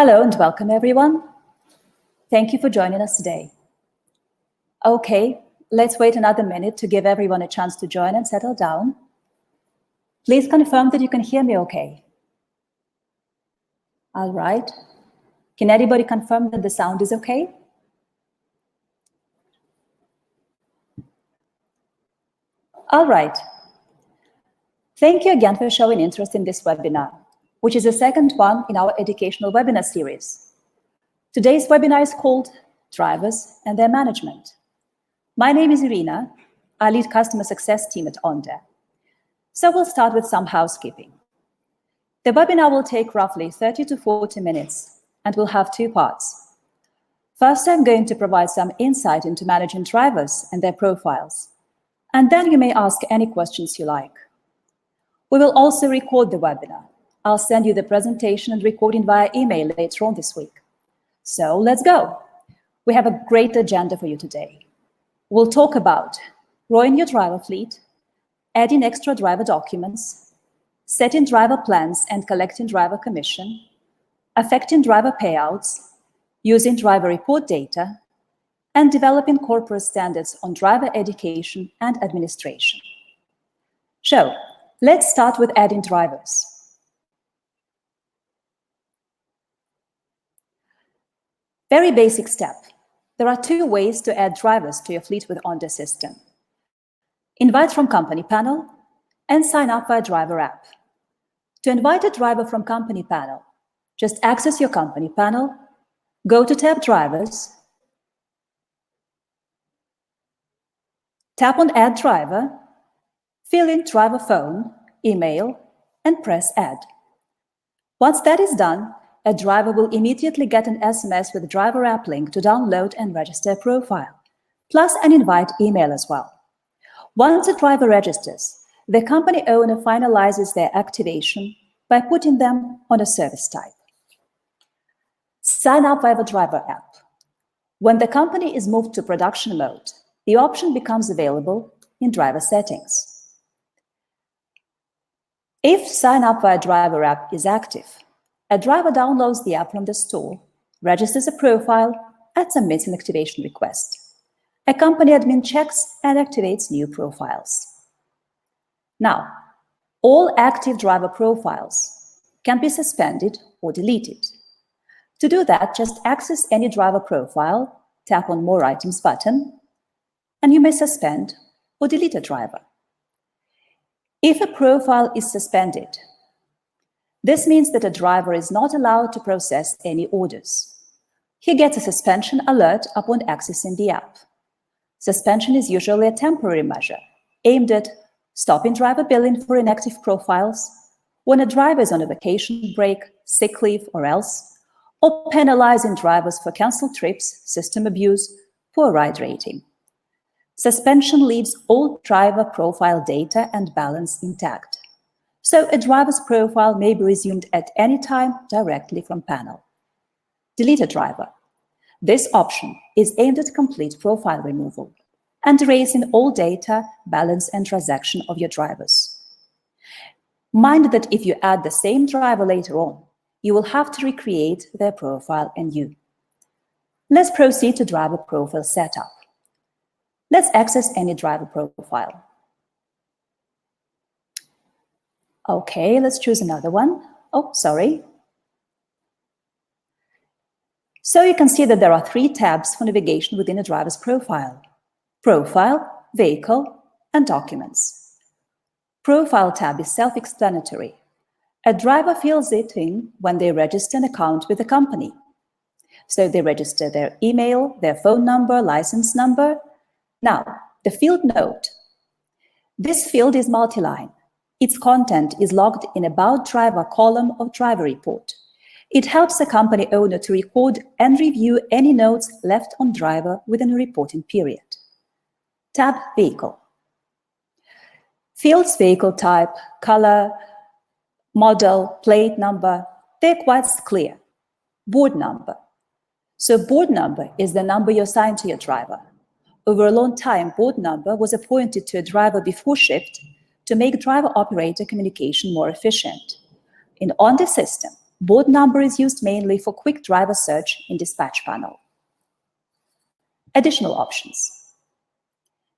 Hello and welcome, everyone. Thank you for joining us today. Okay, let's wait another minute to give everyone a chance to join and settle down. Please confirm that you can hear me okay. All right. Can anybody confirm that the sound is okay? All right. Thank you again for showing interest in this webinar, which is the second one in our educational webinar series. Today's webinar is called Drivers and Their Management. My name is Irina. I lead customer success team at Onde. So we'll start with some housekeeping. The webinar will take roughly 30 to 40 minutes and will have two parts. First, I'm going to provide some insight into managing drivers and their profiles, and then you may ask any questions you like. We will also record the webinar. I'll send you the presentation and recording via email later on this week. So let's go. We have a great agenda for you today. We'll talk about growing your driver fleet, adding extra driver documents, setting driver plans and collecting driver commission, affecting driver payouts, using driver report data, and developing corporate standards on driver education and administration. So, let's start with adding drivers. Very basic step. There are two ways to add drivers to your fleet with Onde system. Invite from company panel and sign up via driver app. To invite a driver from company panel, just access your company panel, go to tab Drivers, tap on Add Driver, fill in driver phone, email, and press Add. Once that is done, a driver will immediately get an SMS with a driver app link to download and register a profile, plus an invite email as well. Once a driver registers, the company owner finalizes their activation by putting them on a service type. Sign up via the driver app. When the company is moved to production mode, the option becomes available in driver settings. If sign up via driver app is active, a driver downloads the app from the store, registers a profile, and submits an activation request. A company admin checks and activates new profiles. Now, all active driver profiles can be suspended or deleted. To do that, just access any driver profile, tap on More Items button, and you may suspend or delete a driver. If a profile is suspended, this means that a driver is not allowed to process any orders. He gets a suspension alert upon accessing the app. Suspension is usually a temporary measure aimed at stopping driver billing for inactive profiles, when a driver is on a vacation break, sick leave, or else, or penalizing drivers for cancelled trips, system abuse, poor ride rating. Suspension leaves all driver profile data and balance intact, so a driver's profile may be resumed at any time directly from panel. Delete a driver. This option is aimed at complete profile removal and erasing all data, balance, and transaction of your drivers. Mind that if you add the same driver later on, you will have to recreate their profile anew. Let's proceed to driver profile setup. Let's access any driver profile. Okay, let's choose another one. Oh, sorry. So you can see that there are three tabs for navigation within a driver's profile: Profile, Vehicle, and Documents. Profile tab is self-explanatory. A driver fills it in when they register an account with the company. So they register their email, their phone number, license number. Now, the field note. This field is multi-line. Its content is logged in About Driver column of Driver Report. It helps the company owner to record and review any notes left on driver within a reporting period. Tab Vehicle. Fields vehicle type, color, model, plate number, they're quite clear. Board number. So board number is the number you assign to your driver. Over a long time, board number was appointed to a driver before shift to make driver-operator communication more efficient. In Onde system, Board number is used mainly for quick driver search in dispatch panel. Additional options.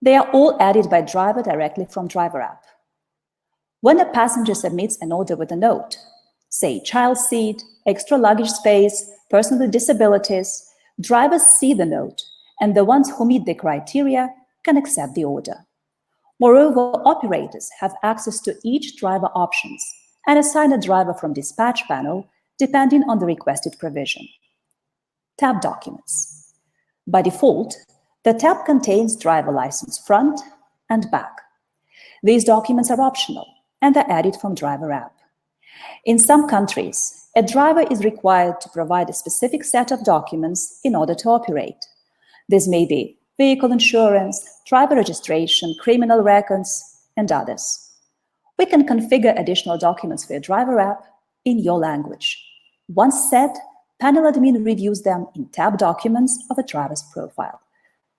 They are all added by driver directly from driver app. When a passenger submits an order with a note, say child seat, extra luggage space, person with disabilities, drivers see the note, and the ones who meet the criteria can accept the order. Moreover, operators have access to each driver options and assign a driver from dispatch panel depending on the requested provision. Tab documents. By default, the tab contains driver license front and back. These documents are optional and are added from driver app. In some countries, a driver is required to provide a specific set of documents in order to operate. This may be vehicle insurance, driver registration, criminal records, and others. We can configure additional documents for your driver app in your language. Once set, panel admin reviews them in tab documents of a driver's profile.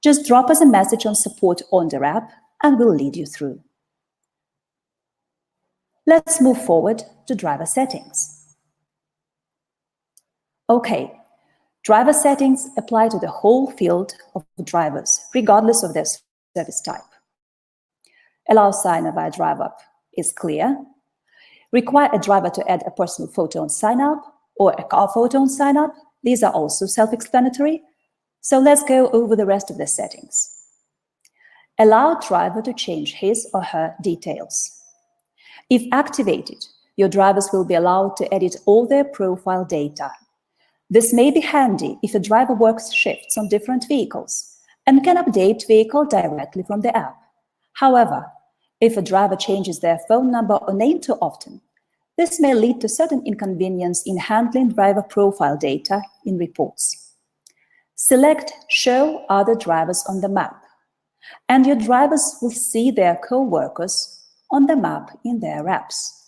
Just drop us a message on support on the app and we'll lead you through. Let's move forward to driver settings. Okay, driver settings apply to the whole field of drivers, regardless of their service type. Allow sign-up by a driver is clear. Require a driver to add a personal photo on sign-up or a car photo on sign-up. These are also self-explanatory. So let's go over the rest of the settings. Allow driver to change his or her details. If activated, your drivers will be allowed to edit all their profile data. This may be handy if a driver works shifts on different vehicles and can update vehicle directly from the app. However, if a driver changes their phone number or name too often, this may lead to certain inconvenience in handling driver profile data in reports. Select Show Other Drivers on the map, and your drivers will see their co-workers on the map in their apps.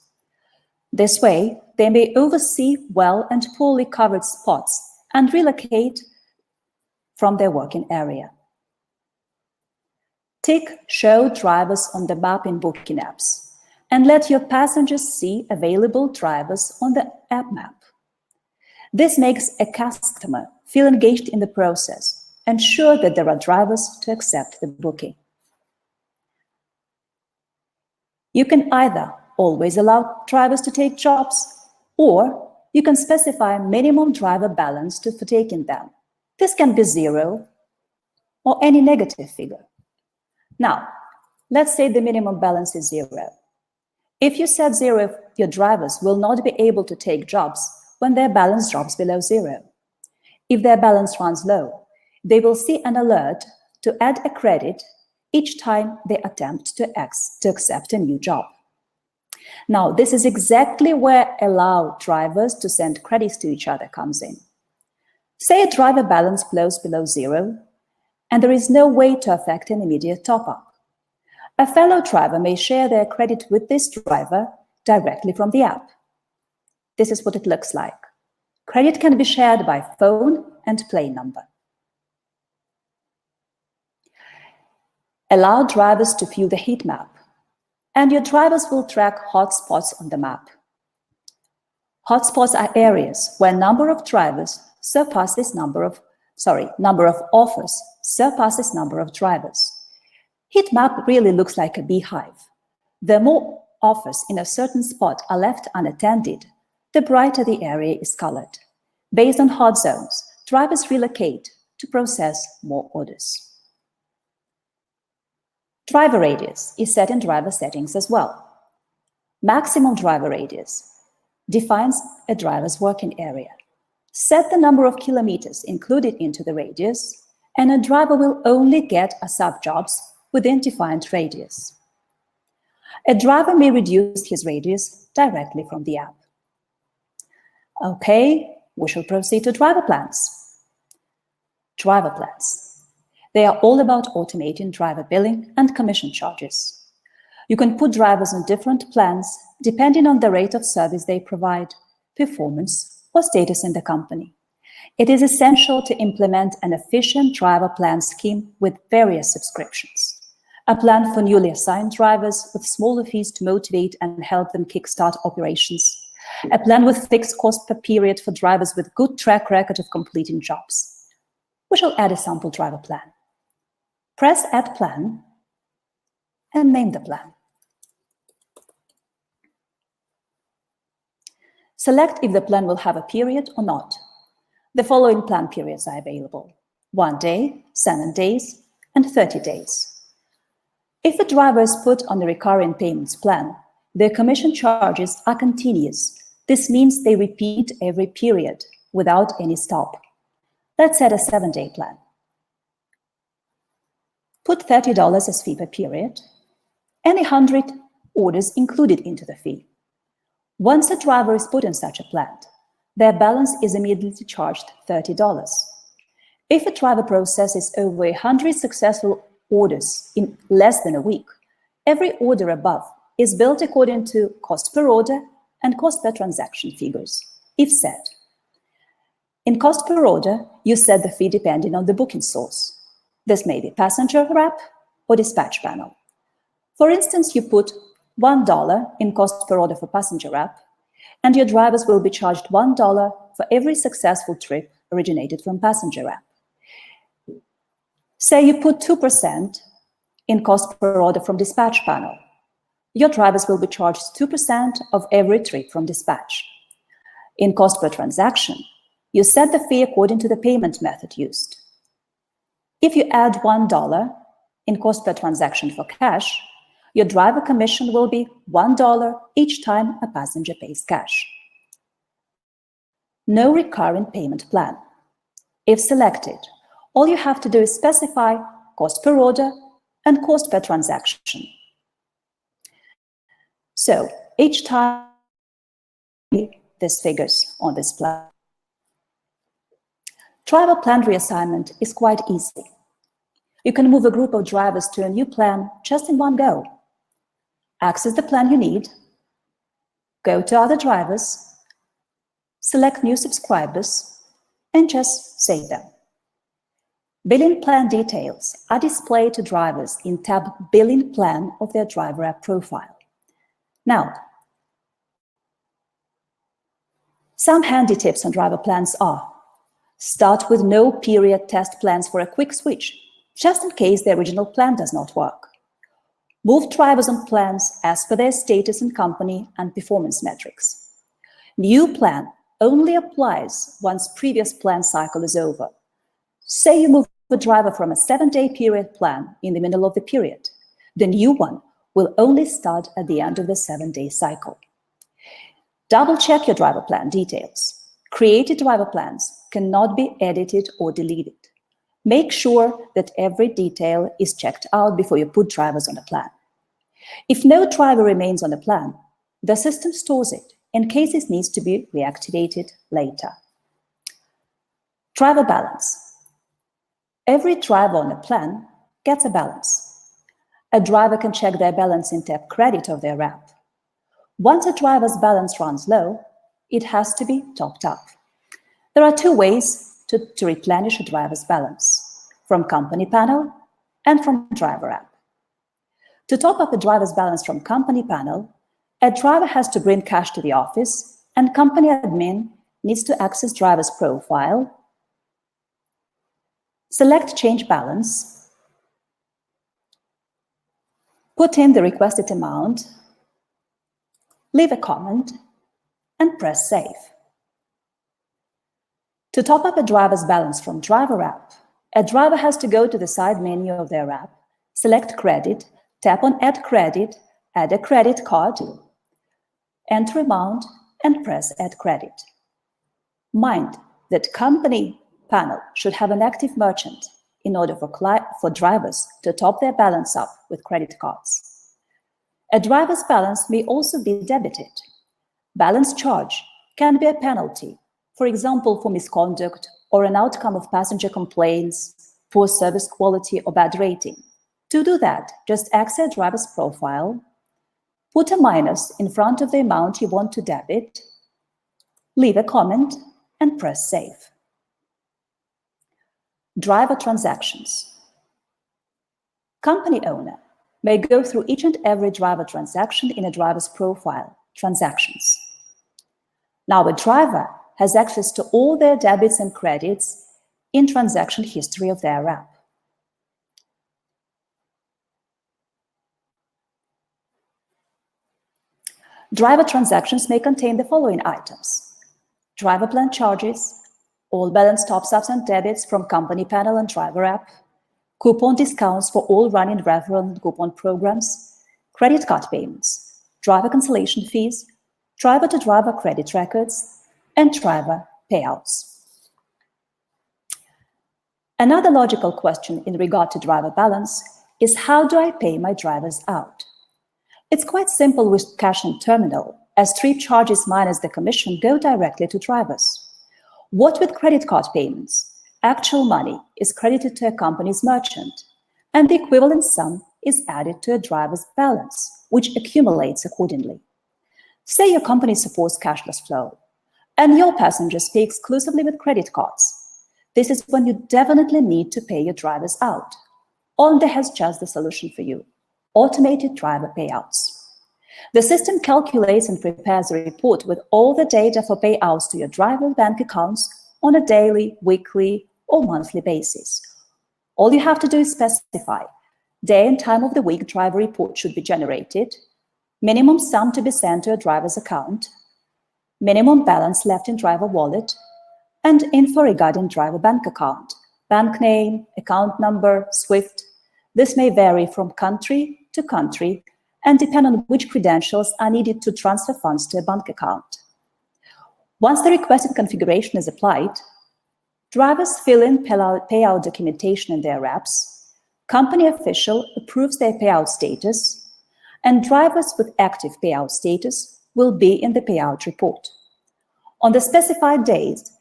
This way, they may oversee well and poorly covered spots and relocate from their working area. Tick Show Drivers on the map in booking apps, and let your passengers see available drivers on the app map. This makes a customer feel engaged in the process and ensure that there are drivers to accept the booking. You can either always allow drivers to take jobs, or you can specify minimum driver balance for taking them. This can be 0 or any negative figure. Now, let's say the minimum balance is 0. If you set 0, your drivers will not be able to take jobs when their balance drops below 0. If their balance runs low, they will see an alert to add a credit each time they attempt to accept a new job. Now, this is exactly where allow drivers to send credits to each other comes in. Say a driver balance flows below 0, and there is no way to affect an immediate top-up. A fellow driver may share their credit with this driver directly from the app. This is what it looks like. Credit can be shared by phone and plane number. Allow drivers to view the heat map, and your drivers will track hotspots on the map. Hotspots are areas where number of offers surpasses number of drivers. Heat map really looks like a beehive. The more offers in a certain spot are left unattended, the brighter the area is colored. Based on hot zones, drivers relocate to process more orders. Driver radius is set in driver settings as well. Maximum driver radius defines a driver's working area. Set the number of kilometers included into the radius, and a driver will only get ASAP jobs within defined radius. A driver may reduce his radius directly from the app. Okay, we shall proceed to driver plans. Driver plans. They are all about automating driver billing and commission charges. You can put drivers on different plans depending on the rate of service they provide, performance, or status in the company. It is essential to implement an efficient driver plan scheme with various subscriptions. A plan for newly assigned drivers with smaller fees to motivate and help them kickstart operations. A plan with fixed cost per period for drivers with good track record of completing jobs. We shall add a sample driver plan. Press Add Plan and name the plan. Select if the plan will have a period or not. The following plan periods are available: 1 day, 7 days, and 30 days. If a driver is put on the recurring payments plan, their commission charges are continuous. This means they repeat every period without any stop. Let's set a 7-day plan. Put $30 as fee per period, and 100 orders included into the fee. Once a driver is put in such a plan, their balance is immediately charged $30. If a driver processes over 100 successful orders in less than a week, every order above is billed according to cost per order and cost per transaction figures, if set. In cost per order, you set the fee depending on the booking source. This may be passenger wrap or dispatch panel. For instance, you put $1 in cost per order for passenger wrap, and your drivers will be charged $1 for every successful trip originated from passenger wrap. Say you put 2% in cost per order from dispatch panel. Your drivers will be charged 2% of every trip from dispatch. In cost per transaction, you set the fee according to the payment method used. If you add $1 in cost per transaction for cash, your driver commission will be $1 each time a passenger pays cash. No recurring payment plan. If selected, all you have to do is specify cost per order and cost per transaction. So each time these figures on this plan. Driver plan reassignment is quite easy. You can move a group of drivers to a new plan just in one go. Access the plan you need, go to Other Drivers, select New Subscribers, and just save them. Billing plan details are displayed to drivers in tab Billing Plan of their driver app profile. Now, some handy tips on driver plans are: start with no period test plans for a quick switch, just in case the original plan does not work. Move drivers on plans as per their status in company and performance metrics. New plan only applies once previous plan cycle is over. Say you move a driver from a 7-day period plan in the middle of the period. The new one will only start at the end of the 7-day cycle. Double-check your driver plan details. Created driver plans cannot be edited or deleted. Make sure that every detail is checked out before you put drivers on a plan. If no driver remains on the plan, the system stores it in case it needs to be reactivated later. Driver balance. Every driver on a plan gets a balance. A driver can check their balance in tab Credit of their app. Once a driver's balance runs low, it has to be topped up. There are two ways to replenish a driver's balance: from Company Panel and from Driver app. To top up a driver's balance from Company Panel, a driver has to bring cash to the office, and company admin needs to access driver's profile, select Change Balance, put in the requested amount, leave a comment, and press Save. To top up a driver's balance from Driver app, a driver has to go to the side menu of their app, select Credit, tap on Add Credit, add a credit card, enter amount, and press Add Credit. Mind that Company Panel should have an active merchant in order for drivers to top their balance up with credit cards. A driver's balance may also be debited. Balance charge can be a penalty, for example, for misconduct or an outcome of passenger complaints, poor service quality, or bad rating. To do that, just access driver's profile, put a minus in front of the amount you want to debit, leave a comment, and press Save. Driver transactions. Company owner may go through each and every driver transaction in a driver's profile, Transactions. Now a driver has access to all their debits and credits in transaction history of their app. Driver transactions may contain the following items: driver plan charges, all balance top-ups and debits from company panel and driver app, coupon discounts for all running referral and coupon programs, credit card payments, driver cancellation fees, driver-to-driver credit records, and driver payouts. Another logical question in regard to driver balance is, how do I pay my drivers out? It's quite simple with cash and terminal, as trip charges minus the commission go directly to drivers. What with credit card payments? Actual money is credited to a company's merchant, and the equivalent sum is added to a driver's balance, which accumulates accordingly. Say your company supports cashless flow, and your passengers pay exclusively with credit cards. This is when you definitely need to pay your drivers out. Onde has just the solution for you: automated driver payouts. The system calculates and prepares a report with all the data for payouts to your driver bank accounts on a daily, weekly, or monthly basis. All you have to do is specify day and time of the week driver report should be generated, minimum sum to be sent to a driver's account, minimum balance left in driver wallet, and info regarding driver bank account, bank name, account number, SWIFT. This may vary from country to country and depend on which credentials are needed to transfer funds to a bank account. Once the requested configuration is applied, drivers fill in payout documentation in their apps, company official approves their payout status, and drivers with active payout status will be in the payout report. On the specified days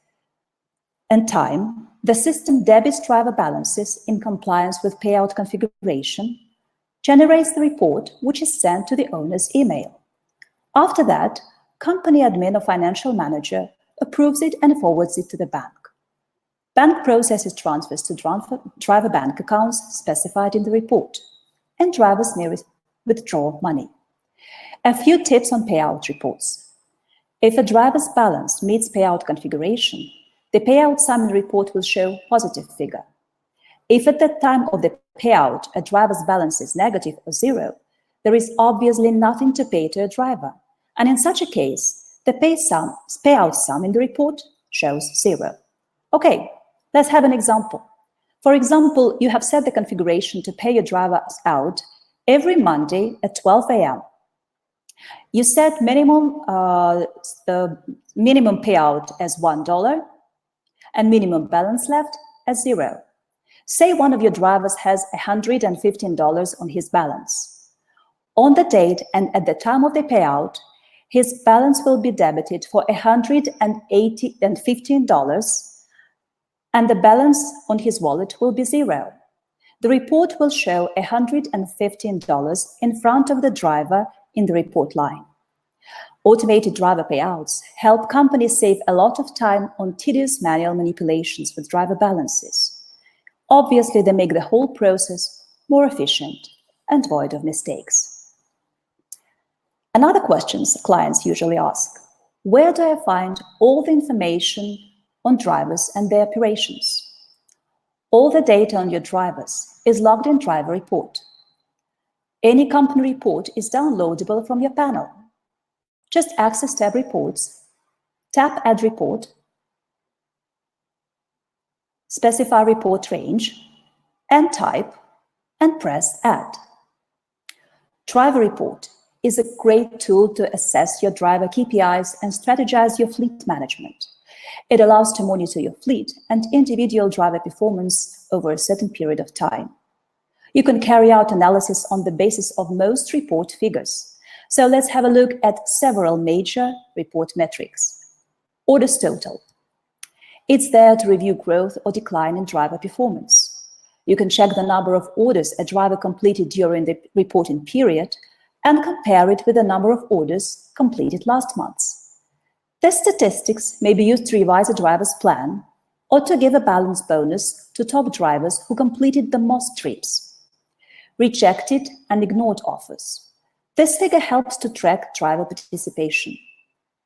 and time, the system debits driver balances in compliance with payout configuration, generates the report, which is sent to the owner's email. After that, company admin or financial manager approves it and forwards it to the bank. Bank processes transfers to driver bank accounts specified in the report, and drivers may withdraw money. A few tips on payout reports. If a driver's balance meets payout configuration, the payout sum in the report will show positive figure. If at the time of the payout a driver's balance is negative or zero, there is obviously nothing to pay to a driver, and in such a case, the payout sum in the report shows zero. Okay, let's have an example. For example, you have set the configuration to pay your drivers out every Monday at 12 a.m. You set the minimum payout as $1 and minimum balance left as zero. Say one of your drivers has $115 on his balance. On the date and at the time of the payout, his balance will be debited for $115, and the balance on his wallet will be zero. The report will show $115 in front of the driver in the report line. Automated driver payouts help companies save a lot of time on tedious manual manipulations with driver balances. Obviously, they make the whole process more efficient and void of mistakes. Another question clients usually ask: where do I find all the information on drivers and their operations? All the data on your drivers is logged in driver report. Any company report is downloadable from your panel. Just access tab reports, tap add report, specify report range, and type, and press add. Driver report is a great tool to assess your driver KPIs and strategize your fleet management. It allows to monitor your fleet and individual driver performance over a certain period of time. You can carry out analysis on the basis of most report figures. So let's have a look at several major report metrics. Orders total. It's there to review growth or decline in driver performance. You can check the number of orders a driver completed during the reporting period and compare it with the number of orders completed last month. The statistics may be used to revise a driver's plan or to give a balance bonus to top drivers who completed the most trips. Rejected and ignored offers. This figure helps to track driver participation.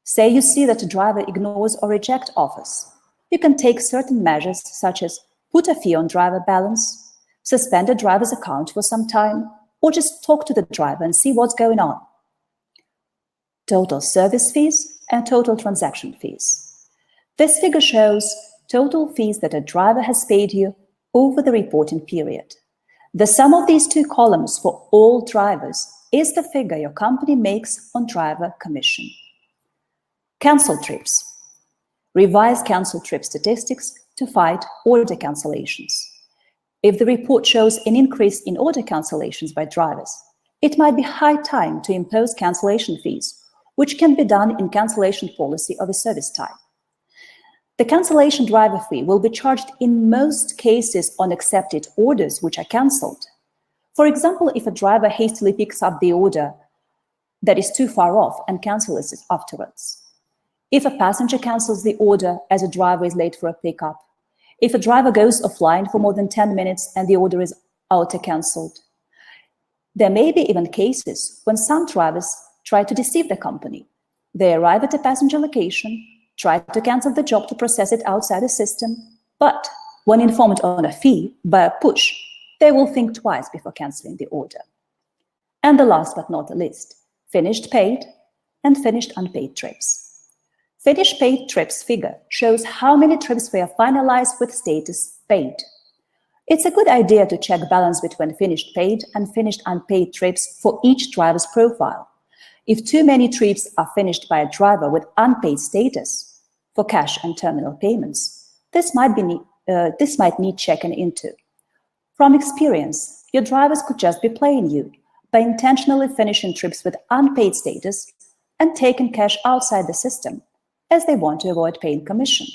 Say you see that a driver ignores or rejects offers. You can take certain measures such as put a fee on driver balance, suspend a driver's account for some time, or just talk to the driver and see what's going on. Total service fees and total transaction fees. This figure shows total fees that a driver has paid you over the reporting period. The sum of these two columns for all drivers is the figure your company makes on driver commission. Cancelled trips. Revise cancelled trip statistics to fight order cancellations. If the report shows an increase in order cancellations by drivers, it might be high time to impose cancellation fees, which can be done in cancellation policy of a service type. The cancellation driver fee will be charged in most cases on accepted orders which are cancelled. For example, if a driver hastily picks up the order that is too far off and cancels it afterwards. If a passenger cancels the order as a driver is late for a pickup. If a driver goes offline for more than 10 minutes and the order is auto-cancelled. There may be even cases when some drivers try to deceive the company. They arrive at a passenger location, try to cancel the job to process it outside the system, but when informed on a fee by a push, they will think twice before cancelling the order. And the last but not the least, finished paid and finished unpaid trips. Finished paid trips figure shows how many trips were finalized with status paid. It's a good idea to check balance between finished paid and finished unpaid trips for each driver's profile. If too many trips are finished by a driver with unpaid status for cash and terminal payments, this might need checking into. From experience, your drivers could just be playing you by intentionally finishing trips with unpaid status and taking cash outside the system, as they want to avoid paying commission.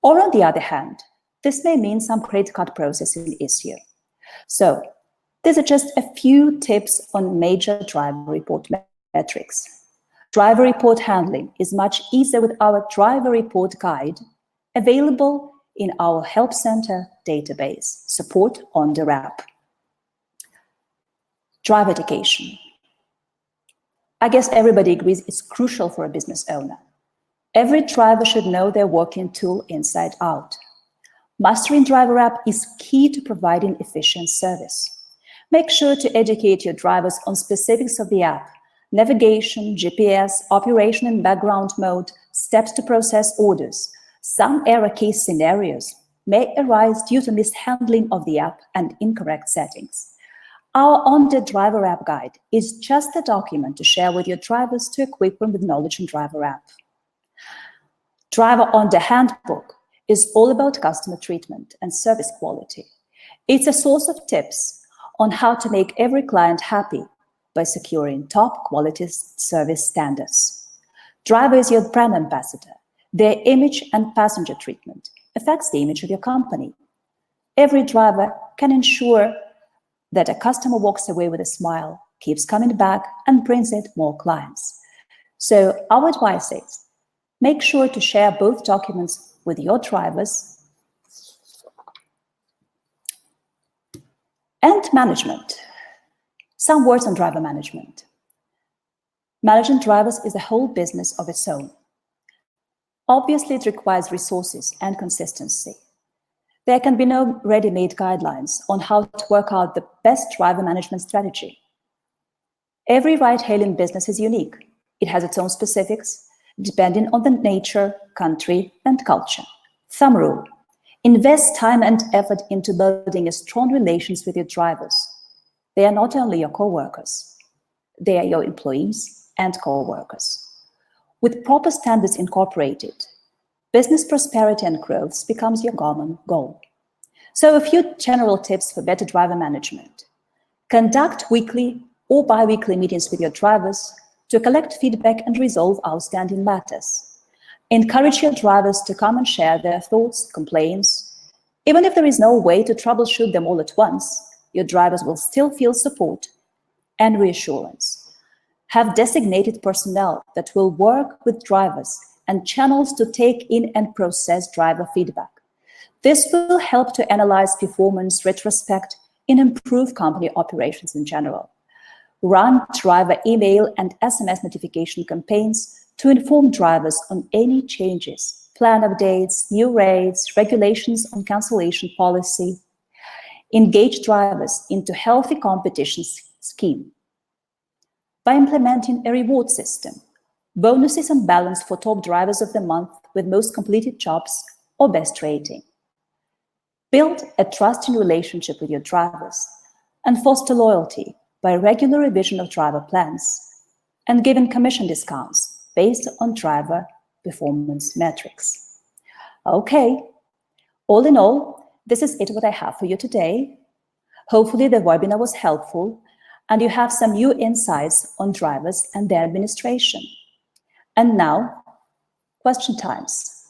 Or on the other hand, this may mean some credit card processing issue. So, these are just a few tips on major driver report metrics. Driver report handling is much easier with our driver report guide, available in our Help Center database, support on the app. Driver education. I guess everybody agrees it's crucial for a business owner. Every driver should know their working tool inside out. Mastering Driver app is key to providing efficient service. Make sure to educate your drivers on specifics of the app, navigation, GPS, operation in background mode, steps to process orders. Some error case scenarios may arise due to mishandling of the app and incorrect settings. Our Onde Driver app guide is just a document to share with your drivers to equip them with knowledge in Driver app. Driver Onde Handbook is all about customer treatment and service quality. It's a source of tips on how to make every client happy by securing top quality service standards. Driver is your brand ambassador. Their image and passenger treatment affects the image of your company. Every driver can ensure that a customer walks away with a smile, keeps coming back, and brings in more clients. So our advice is, make sure to share both documents with your drivers. And management. Some words on driver management. Managing drivers is a whole business of its own. Obviously, it requires resources and consistency. There can be no ready-made guidelines on how to work out the best driver management strategy. Every ride-hailing business is unique. It has its own specifics, depending on the nature, country, and culture. Thumb rule: invest time and effort into building a strong relations with your drivers. They are not only your co-workers, they are your employees and co-workers. With proper standards incorporated, business prosperity and growth becomes your common goal. So a few general tips for better driver management. Conduct weekly or bi-weekly meetings with your drivers to collect feedback and resolve outstanding matters. Encourage your drivers to come and share their thoughts, complaints. Even if there is no way to troubleshoot them all at once, your drivers will still feel support and reassurance. Have designated personnel that will work with drivers and channels to take in and process driver feedback. This will help to analyze performance, retrospect, and improve company operations in general. Run driver email and SMS notification campaigns to inform drivers on any changes, plan updates, new rates, regulations on cancellation policy, engage drivers into healthy competition scheme. By implementing a reward system, bonuses and balance for top drivers of the month with most completed jobs or best rating. Build a trusting relationship with your drivers and foster loyalty by regular revision of driver plans and giving commission discounts based on driver performance metrics. Okay, all in all, this is it what I have for you today. Hopefully the webinar was helpful and you have some new insights on drivers and their administration. And now, question times.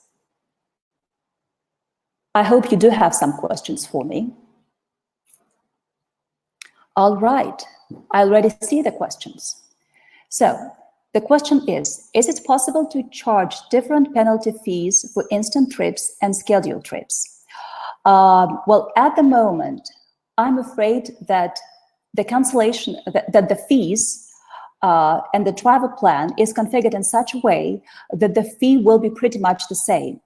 I hope you do have some questions for me. All right, I already see the questions. So the question is it possible to charge different penalty fees for instant trips and scheduled trips? Well, at the moment, I'm afraid that the cancellation, that the fees and the driver plan is configured in such a way that the fee will be pretty much the same.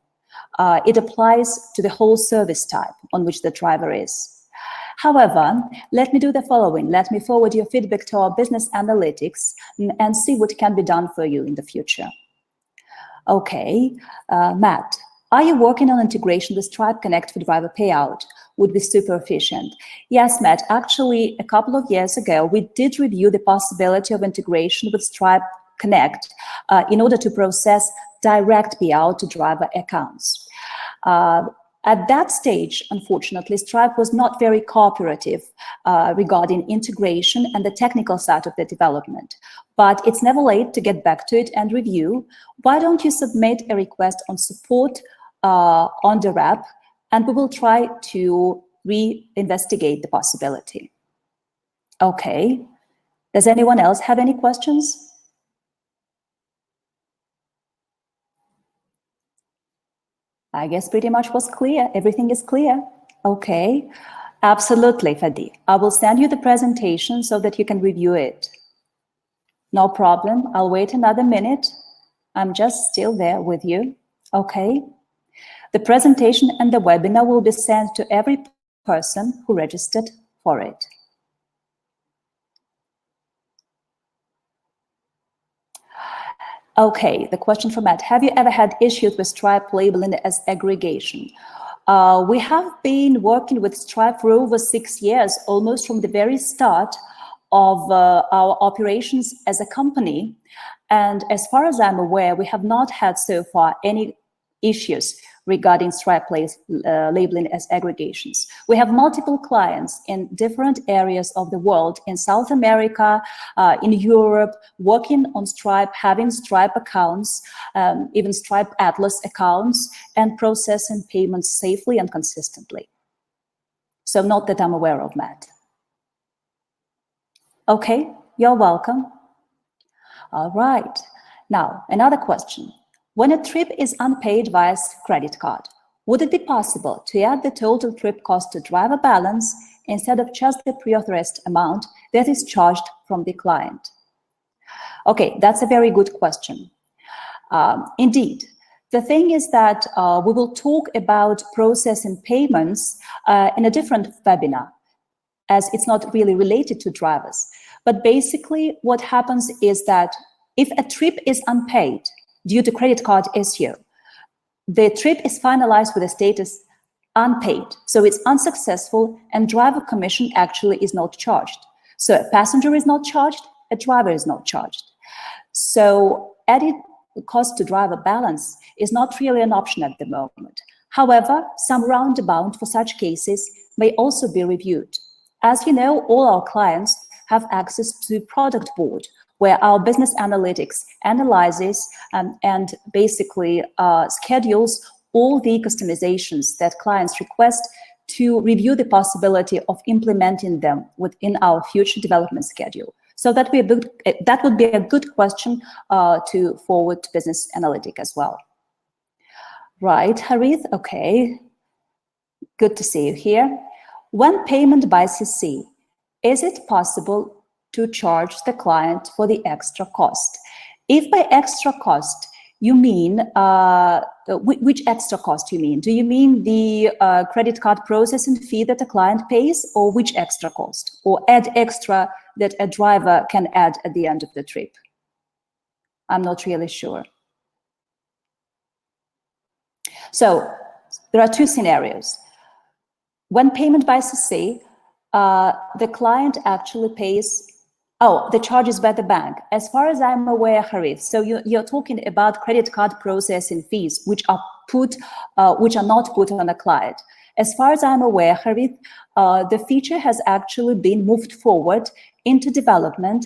It applies to the whole service type on which the driver is. However, let me do the following. Let me forward your feedback to our business analytics and see what can be done for you in the future. Okay, Matt, are you working on integration with Stripe Connect for driver payout? Would be super efficient. Yes, Matt, actually, a couple of years ago, we did review the possibility of integration with Stripe Connect in order to process direct payout to driver accounts. At that stage, unfortunately, Stripe was not very cooperative regarding integration and the technical side of the development. But it's never late to get back to it and review. Why don't you submit a request on support on the rep, and we will try to re-investigate the possibility. Okay. Does anyone else have any questions? I guess pretty much was clear. Everything is clear. Okay. Absolutely, Fadi. I will send you the presentation so that you can review it. No problem. I'll wait another minute. I'm just still there with you. Okay. The presentation and the webinar will be sent to every person who registered for it. Okay, the question from Matt. Have you ever had issues with Stripe labeling as aggregation? We have been working with Stripe for over 6 years, almost from the very start of our operations as a company. And as far as I'm aware, we have not had so far any issues regarding Stripe labeling as aggregations. We have multiple clients in different areas of the world, in South America, in Europe, working on Stripe, having Stripe accounts, even Stripe Atlas accounts, and processing payments safely and consistently. So not that I'm aware of, Matt. Okay, you're welcome. All right. Now, another question. When a trip is unpaid via credit card, would it be possible to add the total trip cost to driver balance instead of just the pre-authorized amount that is charged from the client? Okay, that's a very good question. Indeed, the thing is that we will talk about processing payments in a different webinar, as it's not really related to drivers. But basically, what happens is that if a trip is unpaid due to credit card issue, the trip is finalized with a status unpaid. So it's unsuccessful and driver commission actually is not charged. So a passenger is not charged, a driver is not charged. So added cost to driver balance is not really an option at the moment. However, some roundabout for such cases may also be reviewed. As you know, all our clients have access to product board, where our business analytics analyzes and basically schedules all the customizations that clients request to review the possibility of implementing them within our future development schedule. So that would be a good question to forward to business analytics as well. Right, Harith, okay. Good to see you here. When payment by CC, is it possible to charge the client for the extra cost? If by extra cost you mean, which extra cost you mean? Do you mean the credit card processing fee that a client pays, or which extra cost? Or add extra that a driver can add at the end of the trip? I'm not really sure. So there are two scenarios. When payment by CC, the client actually pays, the charge is by the bank. As far as I'm aware, Harith, so you're talking about credit card processing fees, which are not put on the client. As far as I'm aware, Harith, the feature has actually been moved forward into development,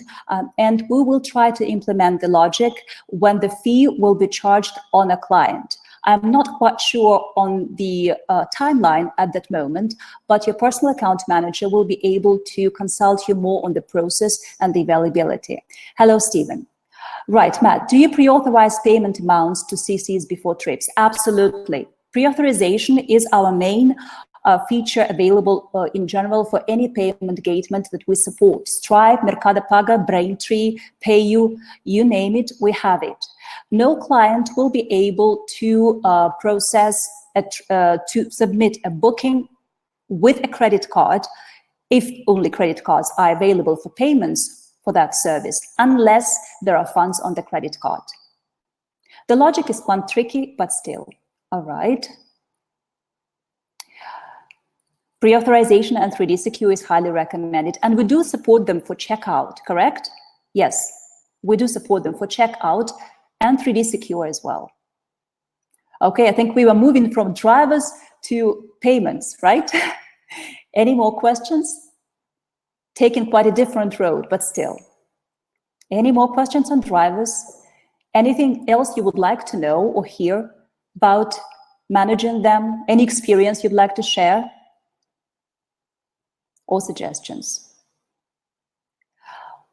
and we will try to implement the logic when the fee will be charged on a client. I'm not quite sure on the timeline at that moment, but your personal account manager will be able to consult you more on the process and the availability. Hello, Stephen. Right, Matt, do you pre-authorize payment amounts to CCs before trips? Absolutely. Pre-authorization is our main feature available in general for any payment engagement that we support. Stripe, Mercado Paga, Braintree, PayU, you name it, we have it. No client will be able to to submit a booking with a credit card if only credit cards are available for payments for that service, unless there are funds on the credit card. The logic is quite tricky, but still. All right. Pre-authorization and 3D Secure is highly recommended, and we do support them for checkout, correct? Yes, we do support them for checkout and 3D Secure as well. Okay, I think we were moving from drivers to payments, right? Any more questions? Taking quite a different road, but still. Any more questions on drivers? Anything else you would like to know or hear about managing them? Any experience you'd like to share? Or suggestions?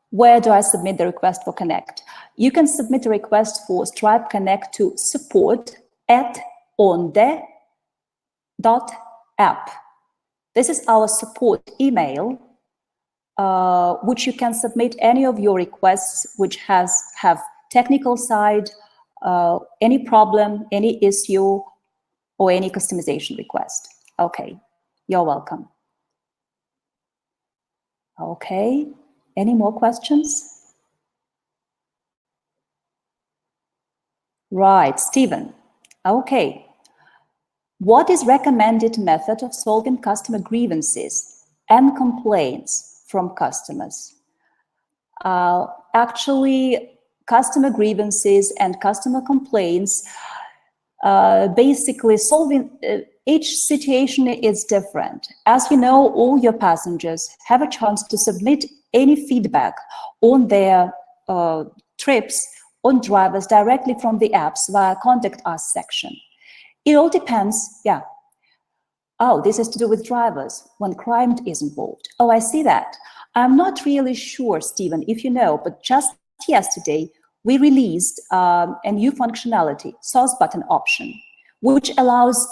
Where do I submit the request for Connect? You can submit a request for Stripe Connect to support@onde.app. This is our support email, which you can submit any of your requests which have technical side, any problem, any issue, or any customization request. Okay, you're welcome. Okay, any more questions? Right, Stephen. Okay. What is recommended method of solving customer grievances and complaints from customers? Actually, customer grievances and customer complaints, basically solving, each situation is different. As you know, all your passengers have a chance to submit any feedback on their trips on drivers directly from the apps via Contact Us section. It all depends, yeah. Oh, this is to do with drivers when crime is involved. Oh, I see that. I'm not really sure, Stephen, if you know, but just yesterday, we released a new functionality, source button option, which allows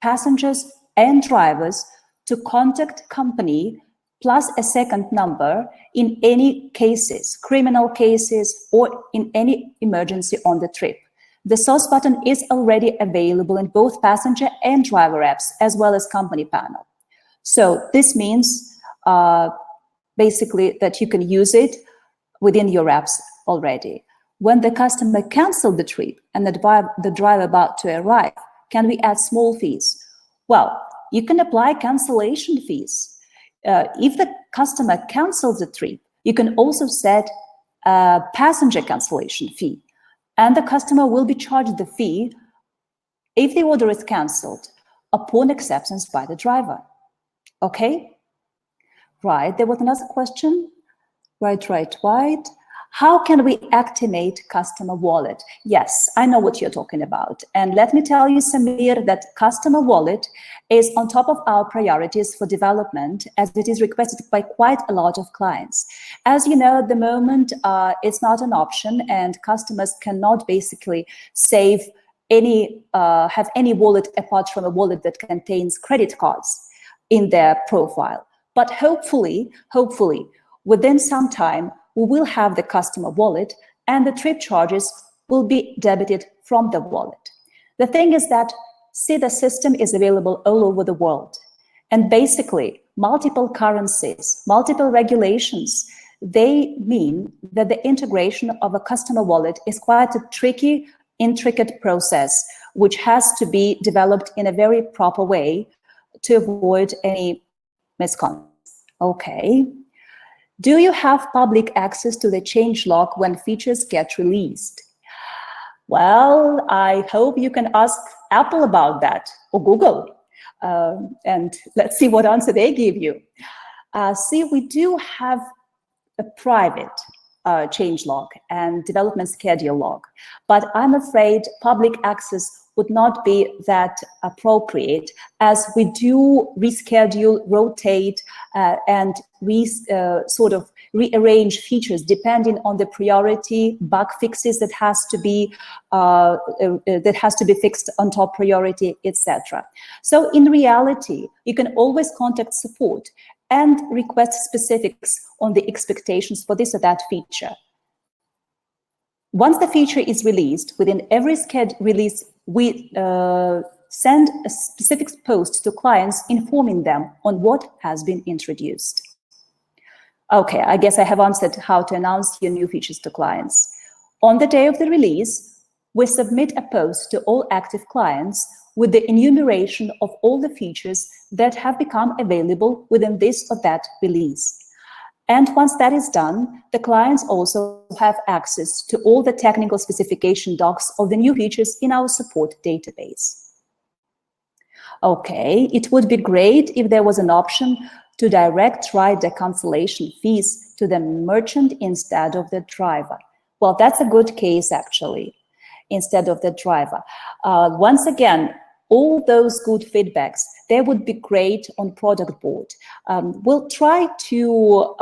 passengers and drivers to contact company plus a second number in any cases, criminal cases, or in any emergency on the trip. The source button is already available in both passenger and driver apps, as well as company panel. So this means basically that you can use it within your apps already. When the customer canceled the trip and the driver about to arrive, can we add small fees? Well, you can apply cancellation fees. If the customer cancels the trip, you can also set a passenger cancellation fee, and the customer will be charged the fee if the order is canceled upon acceptance by the driver. Okay? Right, there was another question. Right. How can we activate customer wallet? Yes, I know what you're talking about. And let me tell you, Samir, that customer wallet is on top of our priorities for development, as it is requested by quite a lot of clients. As you know, at the moment, it's not an option, and customers cannot basically save any, have any wallet apart from a wallet that contains credit cards in their profile. But hopefully, within some time, we will have the customer wallet, and the trip charges will be debited from the wallet. The thing is that, see, the system is available all over the world. And basically, multiple currencies, multiple regulations, they mean that the integration of a customer wallet is quite a tricky, intricate process, which has to be developed in a very proper way to avoid any misconduct. Okay. Do you have public access to the changelog when features get released? Well, I hope you can ask Apple about that, or Google, and let's see what answer they give you. See, we do have a private changelog and development schedule log, but I'm afraid public access would not be that appropriate, as we do reschedule, rotate, and sort of rearrange features depending on the priority, bug fixes that has to be fixed on top priority, etc. So in reality, you can always contact support and request specifics on the expectations for this or that feature. Once the feature is released, within every scheduled release, we send a specific post to clients informing them on what has been introduced. Okay, I guess I have answered how to announce your new features to clients. On the day of the release, we submit a post to all active clients with the enumeration of all the features that have become available within this or that release. And once that is done, the clients also have access to all the technical specification docs of the new features in our support database. Okay, it would be great if there was an option to direct write the cancellation fees to the merchant instead of the driver. Well, that's a good case, actually, instead of the driver. Once again, all those good feedbacks, they would be great on product board. We'll try to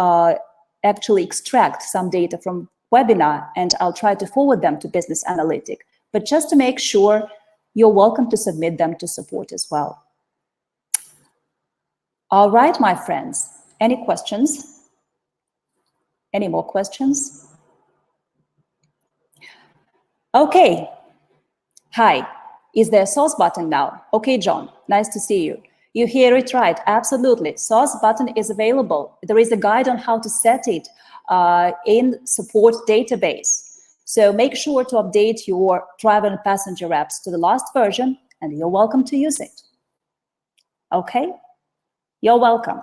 actually extract some data from webinar, and I'll try to forward them to Business Analytic. But just to make sure, you're welcome to submit them to support as well. All right, my friends, any questions? Any more questions? Okay. Hi. Is there a source button now? Okay, John, nice to see you. You hear it right, absolutely. Source button is available. There is a guide on how to set it in support database. So make sure to update your driver and passenger apps to the last version, and you're welcome to use it. Okay, you're welcome.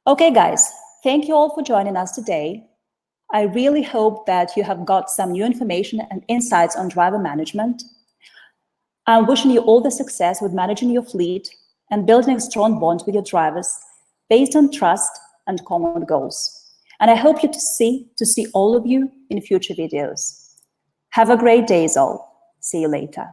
Okay, guys, thank you all for joining us today. I really hope that you have got some new information and insights on driver management. I'm wishing you all the success with managing your fleet and building a strong bond with your drivers based on trust and common goals. And I hope to see all of you in future videos. Have a great day, all. See you later.